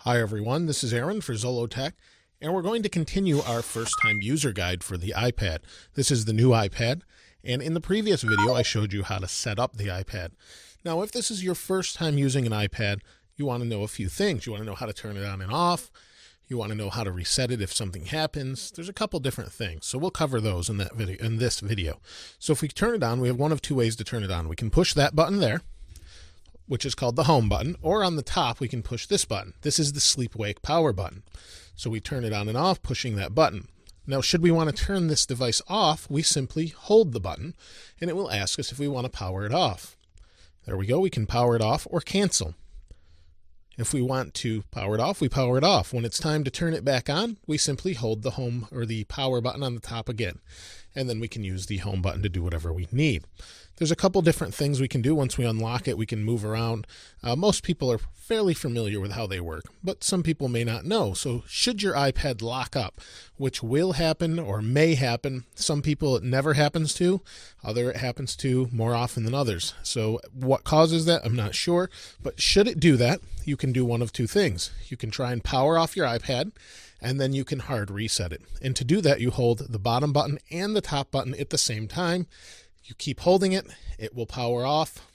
Hi everyone, this is Aaron for Zollotech, and we're going to continue our first-time user guide for the iPad. This is the new iPad, and in the previous video I showed you how to set up the iPad. Now if this is your first time using an iPad, you want to know a few things. You want to know how to turn it on and off. You want to know how to reset it if something happens. There's a couple different things, so we'll cover those in this video. So if we turn it on, we have one of two ways to turn it on. We can push that button there, which is called the home button, or on the top we can push this button. This is the sleep wake power button. So we turn it on and off pushing that button. Now should we want to turn this device off, we simply hold the button and it will ask us if we want to power it off. There we go, we can power it off or cancel. If we want to power it off, we power it off. When it's time to turn it back on, we simply hold the home or the power button on the top again. And then we can use the home button to do whatever we need. There's a couple different things we can do. Once we unlock it, we can move around. Most people are fairly familiar with how they work, but some people may not know. So should your iPad lock up, which will happen or may happen, some people it never happens to, other it happens to more often than others. So what causes that, I'm not sure, but should it do that, you can do one of two things. You can try and power off your iPad, and then you can hard reset it. And to do that, you hold the bottom button and the top button at the same time. You keep holding it, it will power off.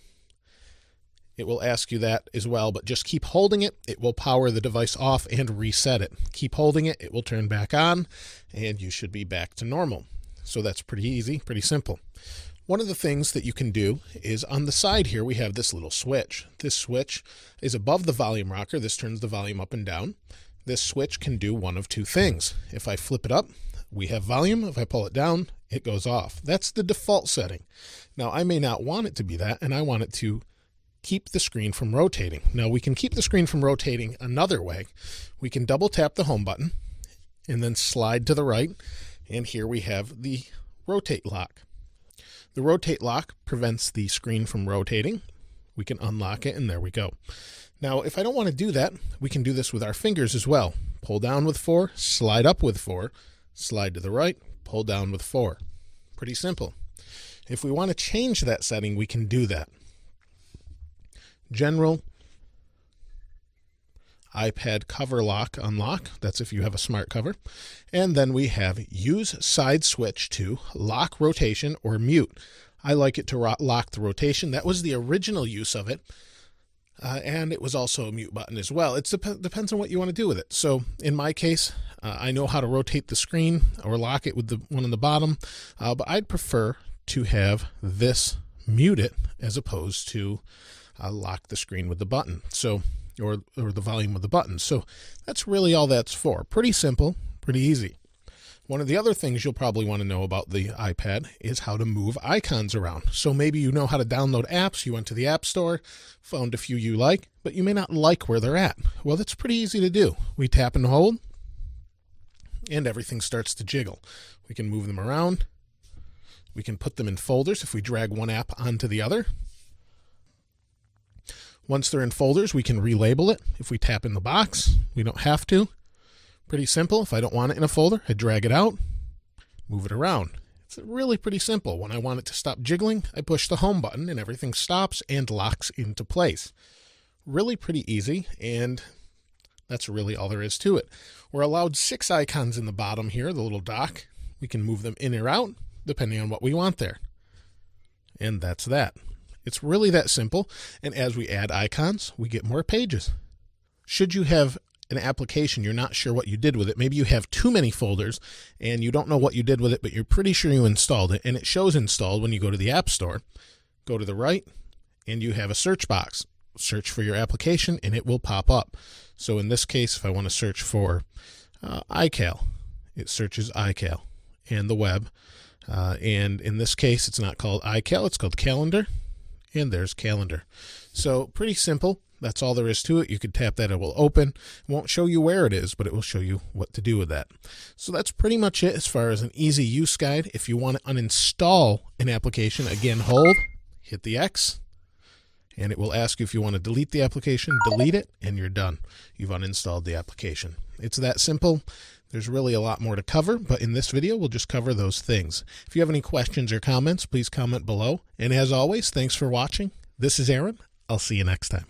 It will ask you that as well, but just keep holding it. It will power the device off and reset it. Keep holding it, it will turn back on, and you should be back to normal. So that's pretty easy, pretty simple. One of the things that you can do is on the side here, we have this little switch. This switch is above the volume rocker. This turns the volume up and down. This switch can do one of two things. If I flip it up, we have volume. If I pull it down, it goes off. That's the default setting. Now I may not want it to be that, and I want it to keep the screen from rotating. Now we can keep the screen from rotating another way. We can double tap the home button and then slide to the right, and here we have the rotate lock. The rotate lock prevents the screen from rotating. We can unlock it, and there we go. Now if I don't want to do that, we can do this with our fingers as well. Pull down with 4, slide up with 4, slide to the right, pull down with 4. Pretty simple. If we want to change that setting, we can do that. General, iPad cover lock, unlock. That's if you have a smart cover. And then we have use side switch to lock rotation or mute. I like it to lock the rotation. That was the original use of it. And it was also a mute button as well. It depends on what you want to do with it. So in my case, I know how to rotate the screen or lock it with the one on the bottom, but I'd prefer to have this mute it as opposed to lock the screen with the button. So, or the volume with the button. So that's really all that's for. Pretty simple, pretty easy. One of the other things you'll probably want to know about the iPad is how to move icons around. So maybe you know how to download apps. You went to the App Store, found a few you like, but you may not like where they're at. Well, that's pretty easy to do. We tap and hold, and everything starts to jiggle. We can move them around. We can put them in folders if we drag one app onto the other. Once they're in folders, we can relabel it. If we tap in the box, we don't have to. Pretty simple. If I don't want it in a folder, I drag it out, move it around. It's really pretty simple. When I want it to stop jiggling, I push the home button and everything stops and locks into place. Really pretty easy, and that's really all there is to it. We're allowed 6 icons in the bottom here, the little dock. We can move them in or out depending on what we want there. And that's that. It's really that simple. And as we add icons, we get more pages. Should you have an application, you're not sure what you did with it. Maybe you have too many folders and you don't know what you did with it, but you're pretty sure you installed it, and it shows installed when you go to the App Store. Go to the right and you have a search box. Search for your application and it will pop up. So in this case, if I want to search for iCal, it searches iCal and the web. And in this case, it's not called iCal, it's called Calendar, and there's Calendar. So pretty simple. That's all there is to it. You could tap that, it will open. It won't show you where it is, but it will show you what to do with that. So that's pretty much it as far as an easy use guide. If you want to uninstall an application, again, hold, hit the X, and it will ask you if you want to delete the application, delete it, and you're done. You've uninstalled the application. It's that simple. There's really a lot more to cover, but in this video, we'll just cover those things. If you have any questions or comments, please comment below. And as always, thanks for watching. This is Aaron. I'll see you next time.